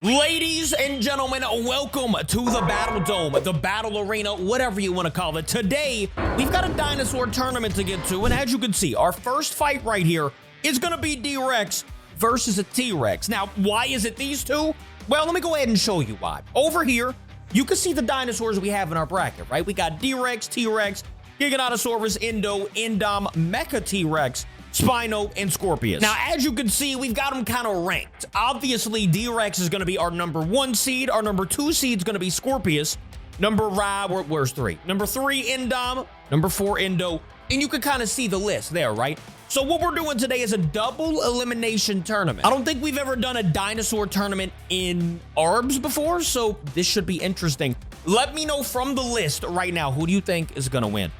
Ladies and gentlemen, welcome to the Battle Dome, the Battle Arena, whatever you want to call it. Today, we've got a dinosaur tournament to get to, and as you can see, our first fight right here is going to be D-Rex versus a T-Rex. Now, why is it these two? Well, let me go ahead and show you why. Over here, you can see the dinosaurs we have in our bracket, right? We got D-Rex, T-Rex, Giganotosaurus, Indom, Mecha T-Rex, Spino, and Scorpius. Now, as you can see, we've got them kind of ranked. Obviously, D-Rex is going to be our number 1 seed. Our number 2 seed is going to be Scorpius. Where's 3? Number 3, Indom. Number 4, Indo. And you can kind of see the list there, right? So what we're doing today is a double elimination tournament. I don't think we've ever done a dinosaur tournament in ARBS before, so this should be interesting. Let me know from the list right now, who do you think is going to win?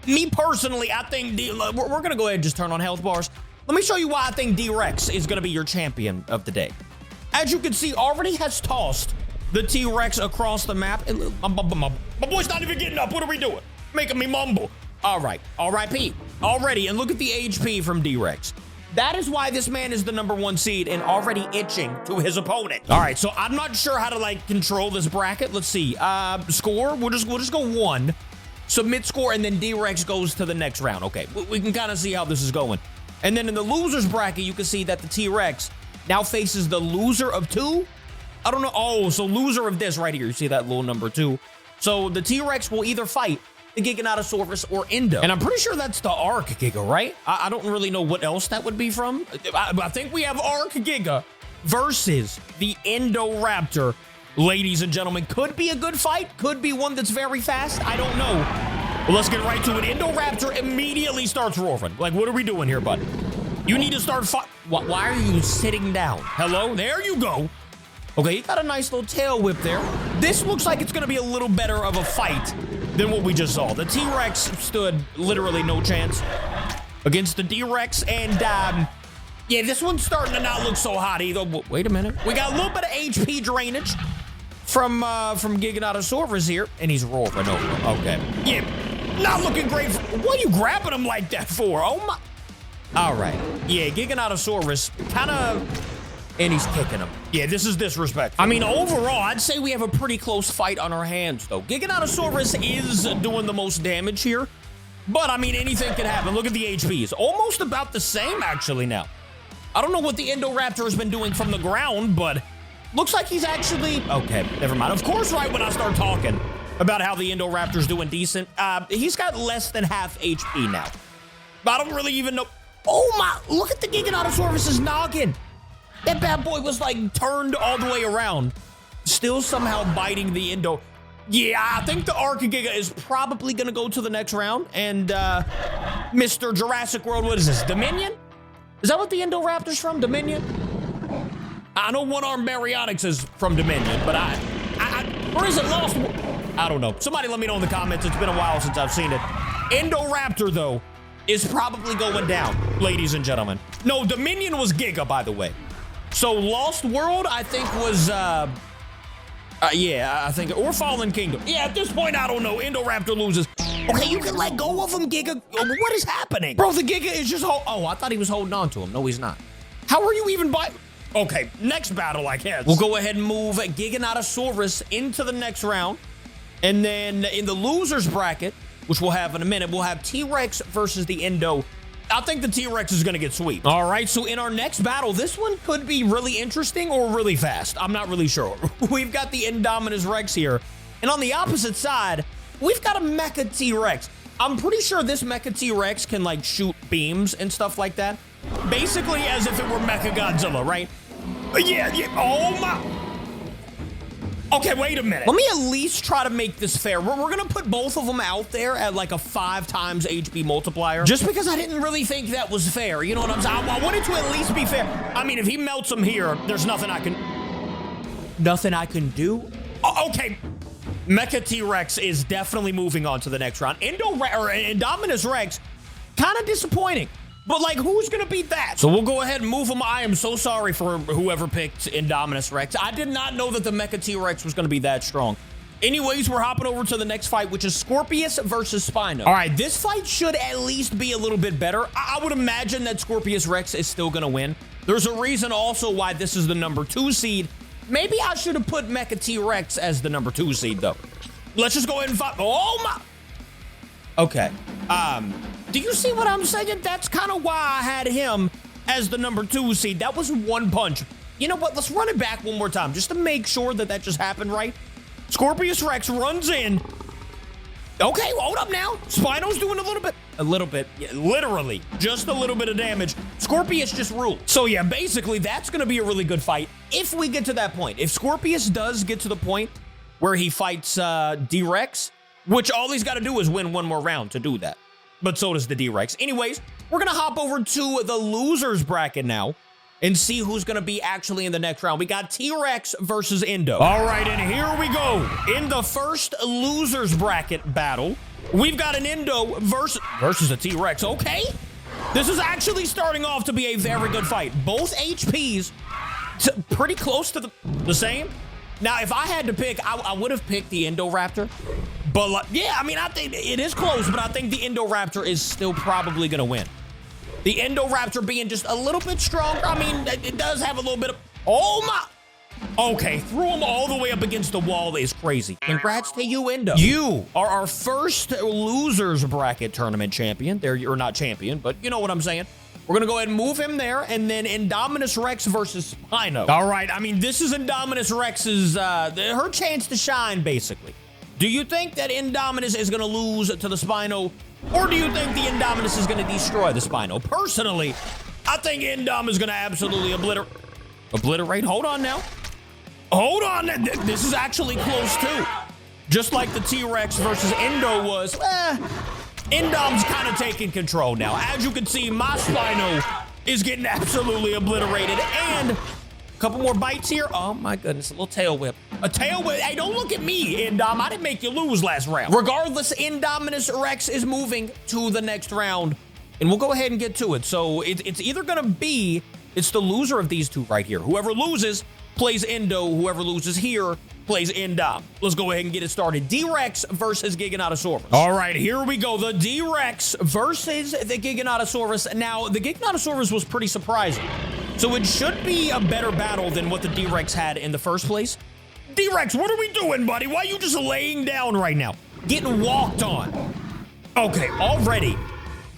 Me personally, I think we're going to go ahead and just turn on health bars. Let me show you why I think D-Rex is going to be your champion of the day. As you can see, already has tossed the T-Rex across the map. My boy's not even getting up. What are we doing? Making me mumble. All right. RIP. Already. And look at the HP from D-Rex. That is why this man is the number 1 seed and already itching to his opponent. All right, so I'm not sure how to control this bracket. Let's see. Score. We'll just go 1. Submit score, and then D-Rex goes to the next round. Okay, we can kind of see how this is going. And then in the losers bracket, you can see that the T-Rex now faces the loser of 2. I don't know. Oh, so loser of this right here. You see that little number 2. So the T-Rex will either fight the Giganotosaurus or Indo. And I'm pretty sure that's the Arc Giga, right? I don't really know what else that would be from. I think we have Arc Giga versus the Indoraptor. Ladies and gentlemen, could be a good fight, could be one that's very fast, I don't know. Well, let's get right to it. Indoraptor immediately starts roaring. Like, what are we doing here, bud? You need to start Why are you sitting down? Hello? There you go. Okay, you got a nice little tail whip there. This looks like it's going to be a little better of a fight than what we just saw. The T-Rex stood literally no chance against the D-Rex, and yeah, this one's starting to not look so hot either. Wait a minute. We got a little bit of HP drainage from Giganotosaurus here, and he's roaring over. Okay. Yeah, not looking great. What are you grabbing him like that for? Oh my. All right. Yeah, Giganotosaurus kind of, and he's kicking him. Yeah, this is disrespectful. I mean, overall, I'd say we have a pretty close fight on our hands, though. Giganotosaurus is doing the most damage here, but I mean, anything can happen. Look at the HP. It's almost about the same, actually, now. I don't know what the Indoraptor has been doing from the ground, but looks like he's actually... Okay, never mind. Of course, right when I start talking about how the Indoraptor's doing decent, he's got less than half HP now. I don't really even know... Oh my... Look at the Giganotosaurus's noggin. That bad boy was, turned all the way around. Still somehow biting the Indo... Yeah, I think the Archagiga is probably going to go to the next round. And, Mr. Jurassic World, what is this? Dominion? Is that what the Indoraptor's from? Dominion? I know one-armed Baryonyx is from Dominion, but or is it Lost? I don't know. Somebody let me know in the comments. It's been a while since I've seen it. Indoraptor, though, is probably going down, ladies and gentlemen. No, Dominion was Giga, by the way. So Lost World, I think, was, yeah, I think, or Fallen Kingdom. Yeah, at this point, I don't know. Indoraptor loses. Okay, you can let go of him, Giga. What is happening? Bro, the Giga is just... Oh, I thought he was holding on to him. No, he's not. How are you even by... Okay, next battle, I guess. We'll go ahead and move Giganotosaurus into the next round. And then in the losers bracket, which we'll have in a minute, we'll have T-Rex versus the Indo. I think the T-Rex is going to get swept. All right, so in our next battle, this one could be really interesting or really fast. I'm not really sure. We've got the Indominus Rex here. And on the opposite side... We've got a Mecha T-Rex. I'm pretty sure this Mecha T-Rex can, shoot beams and stuff like that. Basically as if it were Mecha Godzilla, right? Yeah, oh my... Okay, wait a minute. Let me at least try to make this fair. We're gonna put both of them out there at, a 5 times HP multiplier. Just because I didn't really think that was fair. You know what I'm saying? I wanted to at least be fair. I mean, if he melts them here, there's nothing I can... Nothing I can do? Okay. Mecha T-Rex is definitely moving on to the next round. Indominus Rex, kind of disappointing. But, who's going to beat that? So we'll go ahead and move him. I am so sorry for whoever picked Indominus Rex. I did not know that the Mecha T-Rex was going to be that strong. Anyways, we're hopping over to the next fight, which is Scorpius versus Spino. All right, this fight should at least be a little bit better. I would imagine that Scorpius Rex is still going to win. There's a reason also why this is the number 2 seed. Maybe I should have put Mecha T-Rex as the number 2 seed, though. Let's just go ahead and fight. Oh, my. Okay. Do you see what I'm saying? That's kind of why I had him as the number 2 seed. That was one punch. You know what? Let's run it back one more time just to make sure that that just happened right. Scorpius Rex runs in. Okay, hold up now. Spino's doing a little bit, yeah, literally, just a little bit of damage. Scorpius just ruled. So yeah, basically that's gonna be a really good fight if we get to that point. If Scorpius does get to the point where he fights D-Rex, which all he's gotta do is win one more round to do that. But so does the D-Rex. Anyways, we're gonna hop over to the losers bracket now and see who's gonna be actually in the next round. We got T-Rex versus Indo. All right, and here we go. In the first losers bracket battle, we've got an Indo versus a T-Rex. Okay, this is actually starting off to be a very good fight. Both HPs pretty close to the same. Now, if I had to pick, I would have picked the Indoraptor. But like, yeah, I mean, I think it is close, but I think the Indoraptor is still probably gonna win. The Indoraptor being just a little bit stronger. I mean, it does have a little bit of, oh my. Okay, threw him all the way up against the wall is crazy. Congrats to you, Indo. You are our first losers bracket tournament champion. There, you're not champion, but you know what I'm saying. We're gonna go ahead and move him there, and then Indominus Rex versus Spino. All right, I mean, this is Indominus Rex's, her chance to shine, basically. Do you think that Indominus is gonna lose to the Spino, or do you think the Indominus is gonna destroy the Spino? Personally, I think Indom is gonna absolutely obliterate. Hold on now. Hold on, this is actually close too. Just like the T-Rex versus Indo was, Indom's kind of taking control now. As you can see, my Spino is getting absolutely obliterated, and a couple more bites here. Oh my goodness, a little tail whip. A tail whip. Hey, don't look at me, Indom. I didn't make you lose last round. Regardless, Indominus Rex is moving to the next round, and we'll go ahead and get to it. So it's either gonna be, it's the loser of these two right here. Whoever loses plays Indo. Whoever loses here plays Indom. Let's go ahead and get it started. D-Rex versus Giganotosaurus. All right, here we go. The D-Rex versus the Giganotosaurus. Now, the Giganotosaurus was pretty surprising. So it should be a better battle than what the D-Rex had in the first place. D-Rex, what are we doing, buddy? Why are you just laying down right now? Getting walked on. Okay, already.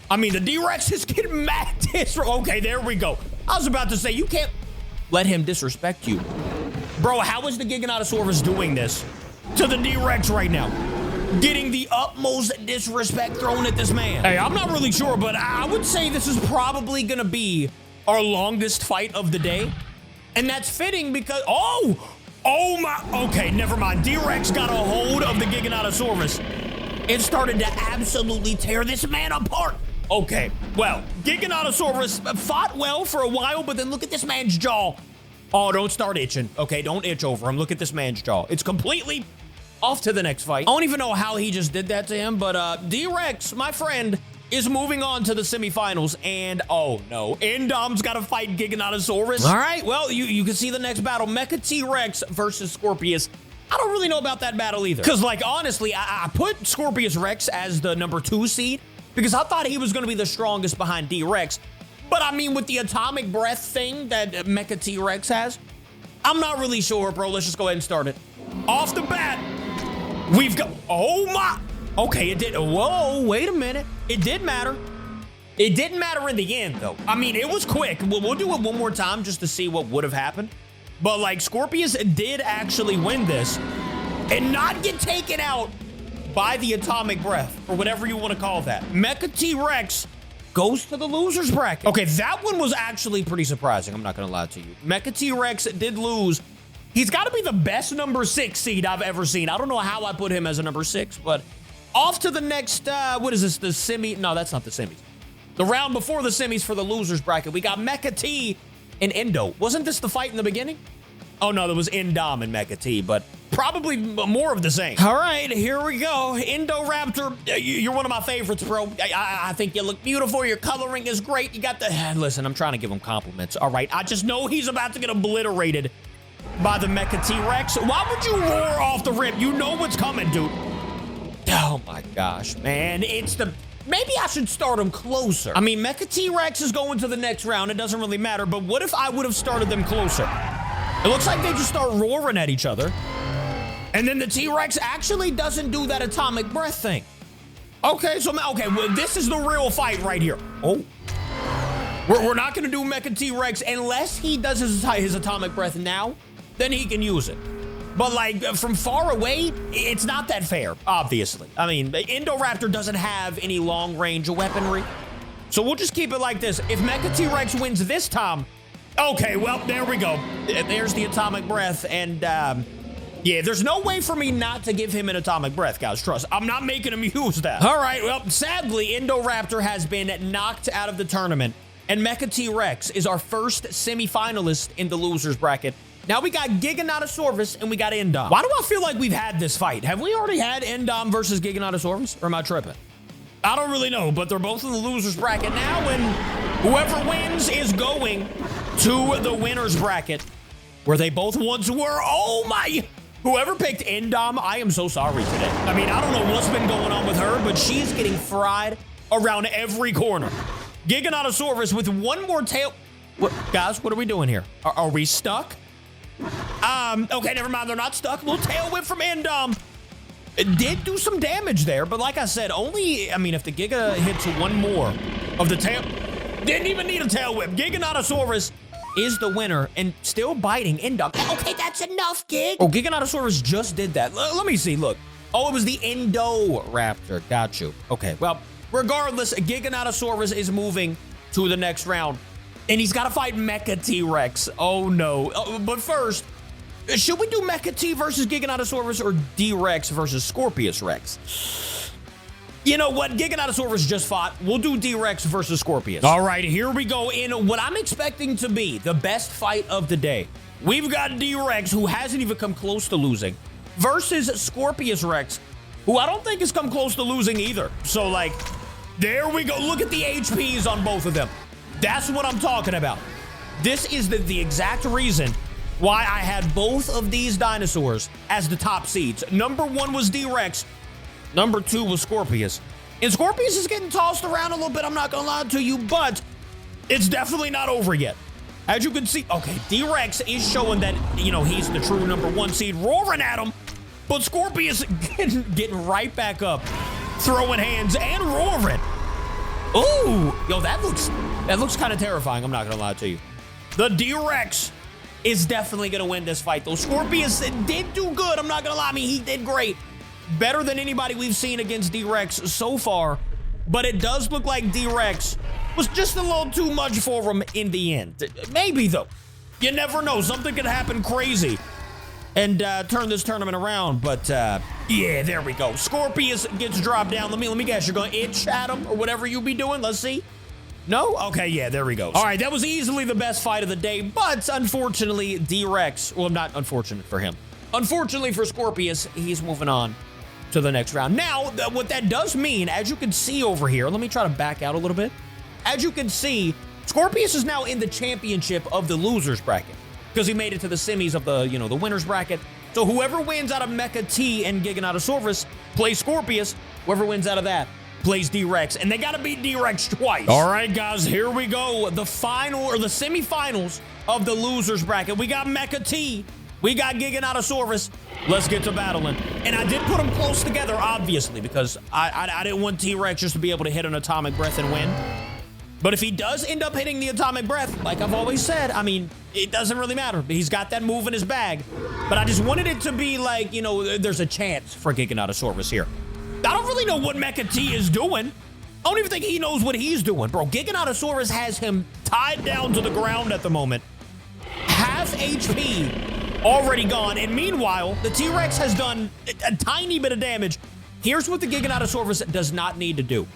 I mean, the D-Rex is getting mad. Okay, there we go. I was about to say, you can't let him disrespect you. Bro, how is the Giganotosaurus doing this to the D-Rex right now? Getting the utmost disrespect thrown at this man. Hey, I'm not really sure, but I would say this is probably gonna be our longest fight of the day. And that's fitting because, oh my, okay, never mind. D-Rex got a hold of the Giganotosaurus and started to absolutely tear this man apart. Okay, well, Giganotosaurus fought well for a while, but then look at this man's jaw. Oh, don't start itching. Okay, don't itch over him. Look at this man's jaw. It's completely off to the next fight. I don't even know how he just did that to him, but D-Rex, my friend, is moving on to the semifinals, and oh no, Indom's got to fight Giganotosaurus. All right, well, you can see the next battle, Mecha T-Rex versus Scorpius. I don't really know about that battle either, because like honestly, I put Scorpius Rex as the number 2 seed because I thought he was going to be the strongest behind D-Rex. But I mean, with the atomic breath thing that Mecha T-Rex has, I'm not really sure, bro. Let's just go ahead and start it. Off the bat, we've got, oh my, okay, it did, whoa, wait a minute. It did matter. It didn't matter in the end, though. I mean, it was quick. We'll do it one more time just to see what would have happened. But like, Scorpius did actually win this and not get taken out by the atomic breath, or whatever you want to call that. Mecha T-Rex goes to the losers bracket. Okay, that one was actually pretty surprising. I'm not gonna lie to you. Mecha T-Rex did lose. He's got to be the best number 6 seed I've ever seen. I don't know how I put him as a number 6, but off to the next, what is this, the semi? No, that's not the semis. The round before the semis for the losers bracket. We got Mecha T and Indo. Wasn't this the fight in the beginning? Oh no, there was Indom and Mecha T, but probably more of the same. All right, here we go. Indoraptor, you're one of my favorites, bro. I think you look beautiful. Your coloring is great. You got the, listen, I'm trying to give him compliments. All right, I just know he's about to get obliterated by the Mecha T-Rex. Why would you roar off the rip? You know what's coming, dude. Oh my gosh, man. It's the, maybe I should start him closer. I mean, Mecha T-Rex is going to the next round. It doesn't really matter, but what if I would have started them closer? It looks like they just start roaring at each other. And then the T-Rex actually doesn't do that atomic breath thing. Okay, so, okay, well, this is the real fight right here. Oh. We're not going to do Mecha T-Rex unless he does his atomic breath now, then he can use it. But, like, from far away, it's not that fair, obviously. I mean, Indoraptor doesn't have any long-range weaponry. So we'll just keep it like this. If Mecha T-Rex wins this time, okay, well, there we go. There's the atomic breath, and, yeah, there's no way for me not to give him an atomic breath, guys. Trust. I'm not making him use that. All right, well, sadly, Indoraptor has been knocked out of the tournament, and Mecha T-Rex is our first semifinalist in the losers bracket. Now we got Giganotosaurus and we got Indom. Why do I feel like we've had this fight? Have we already had Indom versus Giganotosaurus, or am I tripping? I don't really know, but they're both in the losers bracket now, and whoever wins is going to the winners bracket, where they both once were. Oh my! Whoever picked Indom, I am so sorry today. I mean, I don't know what's been going on with her, but she's getting fried around every corner. Giganotosaurus with one more tail. What, guys, what are we doing here? Are we stuck? Okay, never mind. They're not stuck. Little tail whip from Indom. It did do some damage there, but like I said, only, I mean, if the Giga hits one more of the tail, didn't even need a tail whip. Giganotosaurus is the winner and still biting Indom. Okay, that's enough, Gig. Oh, Giganotosaurus just did that. Let me see, look. Oh, it was the Indoraptor. Got you. Okay, well, regardless, Giganotosaurus is moving to the next round. And he's got to fight Mecha T-Rex. Oh, no. But first, should we do Mecha T versus Giganotosaurus or D-Rex versus Scorpius Rex? You know what? Giganotosaurus just fought. We'll do D-Rex versus Scorpius. All right, here we go in what I'm expecting to be the best fight of the day. We've got D-Rex, who hasn't even come close to losing, versus Scorpius Rex, who I don't think has come close to losing either. So, like, there we go. Look at the HPs on both of them. That's what I'm talking about. This is the exact reason why I had both of these dinosaurs as the top seeds. Number 1 was D-Rex. Number 2 was Scorpius. And Scorpius is getting tossed around a little bit, I'm not gonna lie to you, but it's definitely not over yet. As you can see, okay, D-Rex is showing that, you know, he's the true number 1 seed, roaring at him, but Scorpius getting right back up, throwing hands and roaring. Ooh, yo, that looks kind of terrifying, I'm not gonna lie to you. The D-Rex is definitely gonna win this fight, though. Scorpius did do good, I'm not gonna lie, I mean, he did great. Better than anybody we've seen against D-Rex so far, but it does look like D-Rex was just a little too much for him in the end. Maybe, though. You never know, something could happen crazy and turn this tournament around, but yeah, there we go. Scorpius gets dropped down. Let me guess, you're gonna itch at him or whatever you be doing. Let's see. No? Okay, yeah, there we go. All right, that was easily the best fight of the day, but unfortunately, D-Rex, well, not unfortunate for him. Unfortunately for Scorpius, he's moving on to the next round. Now, what that does mean, as you can see over here, let me try to back out a little bit. As you can see, Scorpius is now in the championship of the losers bracket because he made it to the semis of the, you know, the winners bracket. So whoever wins out of Mecha T and Giganotosaurus plays Scorpius. Whoever wins out of that plays D-Rex, and they got to beat D-Rex twice. All right, guys, here we go. The final, or the semifinals of the losers bracket. We got Mecha T. We got Giganotosaurus. Let's get to battling. And I did put them close together, obviously, because I didn't want T-Rex just to be able to hit an atomic breath and win. But if he does end up hitting the atomic breath, like I've always said, I mean, it doesn't really matter. He's got that move in his bag. But I just wanted it to be like, you know, there's a chance for Giganotosaurus here. I don't really know what Mecha T is doing. I don't even think he knows what he's doing, bro. Giganotosaurus has him tied down to the ground at the moment. Half HP already gone. And meanwhile, the T-Rex has done a tiny bit of damage. Here's what the Giganotosaurus does not need to do.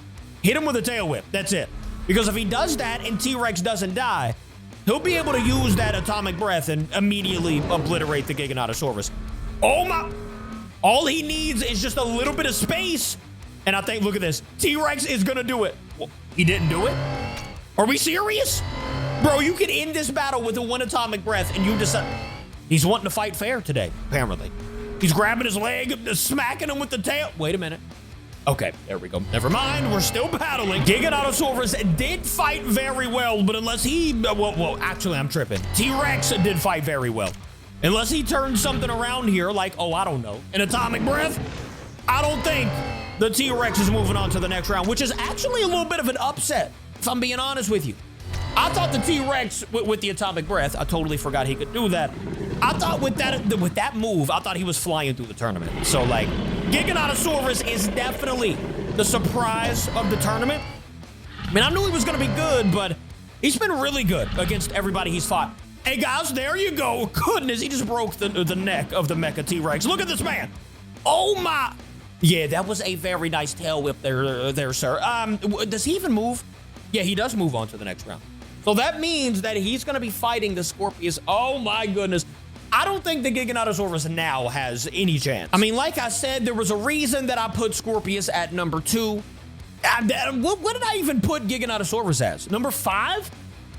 Hit him with a tail whip. That's it. Because if he does that and T-Rex doesn't die, he'll be able to use that atomic breath and immediately obliterate the Giganotosaurus. Oh my! All he needs is just a little bit of space. And I think, look at this. T-Rex is gonna do it. Well, he didn't do it? Are we serious? Bro, you can end this battle with a 1 atomic breath and you decide. He's wanting to fight fair today, apparently. He's grabbing his leg, smacking him with the tail. Wait a minute. Okay, there we go. Never mind, we're still battling. Giganotosaurus did fight very well, but unless he, well, actually, I'm tripping. T-Rex did fight very well. Unless he turns something around here, like, oh, I don't know, an atomic breath, I don't think the T-Rex is moving on to the next round, which is actually a little bit of an upset, if I'm being honest with you. I thought the T-Rex, with the atomic breath, I totally forgot he could do that. I thought with that move, I thought he was flying through the tournament. So, like, Giganotosaurus is definitely the surprise of the tournament. I mean, I knew he was going to be good, but he's been really good against everybody he's fought. Hey, guys, there you go. Goodness, he just broke the neck of the Mecha T-Rex. Look at this man. Oh, my. Yeah, that was a very nice tail whip there, sir. Does he even move? Yeah, he does move on to the next round. So that means that he's going to be fighting the Scorpius. Oh, my goodness. I don't think the Giganotosaurus now has any chance. I mean, like I said, there was a reason that I put Scorpius at number 2. What did I even put Giganotosaurus as? Number 5?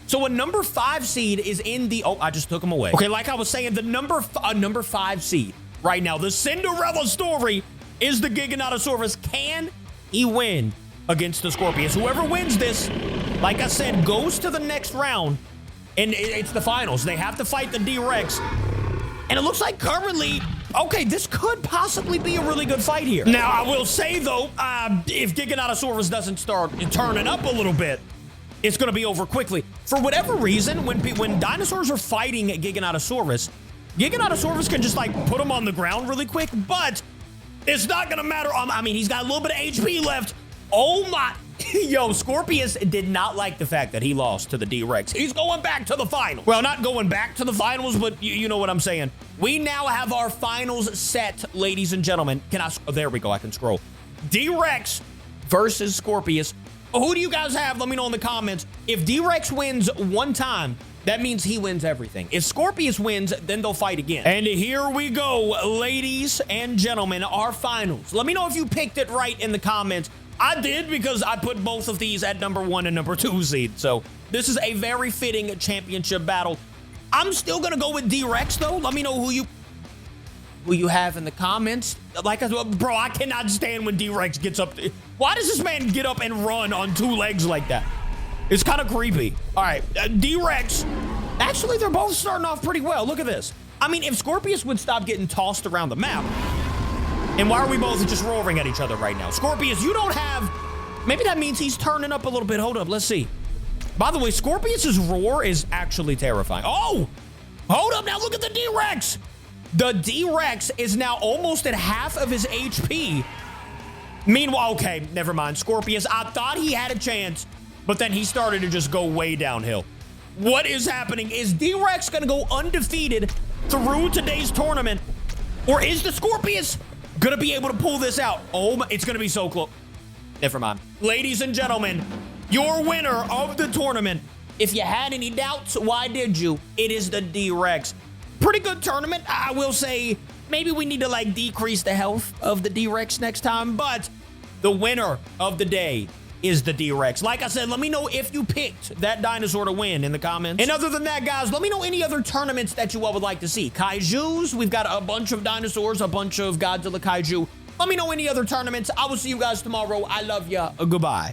So a number 5 seed is in the... Oh, I just took him away. Okay, like I was saying, the number 5 seed right now, the Cinderella story is the Giganotosaurus. Can he win against the Scorpius? Whoever wins this, like I said, goes to the next round, and it's the finals. They have to fight the D-Rex. And it looks like currently, okay, this could possibly be a really good fight here. Now, I will say, though, if Giganotosaurus doesn't start turning up a little bit, it's going to be over quickly. For whatever reason, when dinosaurs are fighting Giganotosaurus can just, like, put him on the ground really quick, but it's not going to matter. I mean, he's got a little bit of HP left. Oh, my. Yo, Scorpius did not like the fact that he lost to the D-Rex. He's going back to the finals. Well, not going back to the finals, but you know what I'm saying. We now have our finals set, ladies and gentlemen. Oh, there we go. I can scroll. D-Rex versus Scorpius. Who do you guys have? Let me know in the comments. If D-Rex wins one time, that means he wins everything. If Scorpius wins, then they'll fight again. And here we go, ladies and gentlemen, our finals. Let me know if you picked it right in the comments. I did, because I put both of these at number 1 and number 2 seed. So this is a very fitting championship battle. I'm still going to go with D-Rex, though. Let me know who you have in the comments. Like, bro, I cannot stand when D-Rex gets up. Why does this man get up and run on 2 legs like that? It's kind of creepy. All right, D-Rex. Actually, they're both starting off pretty well. Look at this. I mean, if Scorpius would stop getting tossed around the map, and why are we both just roaring at each other right now? Scorpius, you don't have... Maybe that means he's turning up a little bit. Hold up, let's see. By the way, Scorpius's roar is actually terrifying. Oh! Hold up, now look at the D-Rex! The D-Rex is now almost at half of his HP. Meanwhile, okay, never mind. Scorpius, I thought he had a chance, but then he started to just go way downhill. What is happening? Is D-Rex gonna go undefeated through today's tournament? Or is the Scorpius gonna be able to pull this out? Oh my, it's gonna be so close. Never mind. Ladies and gentlemen, your winner of the tournament. If you had any doubts, why did you? It is the D-Rex. Pretty good tournament. I will say maybe we need to, like, decrease the health of the D-Rex next time, but the winner of the day is the D-Rex. Like I said, let me know if you picked that dinosaur to win in the comments. And other than that, guys, let me know any other tournaments that you all would like to see. Kaijus, we've got a bunch of dinosaurs, a bunch of Godzilla Kaiju. Let me know any other tournaments. I will see you guys tomorrow. I love ya. Goodbye.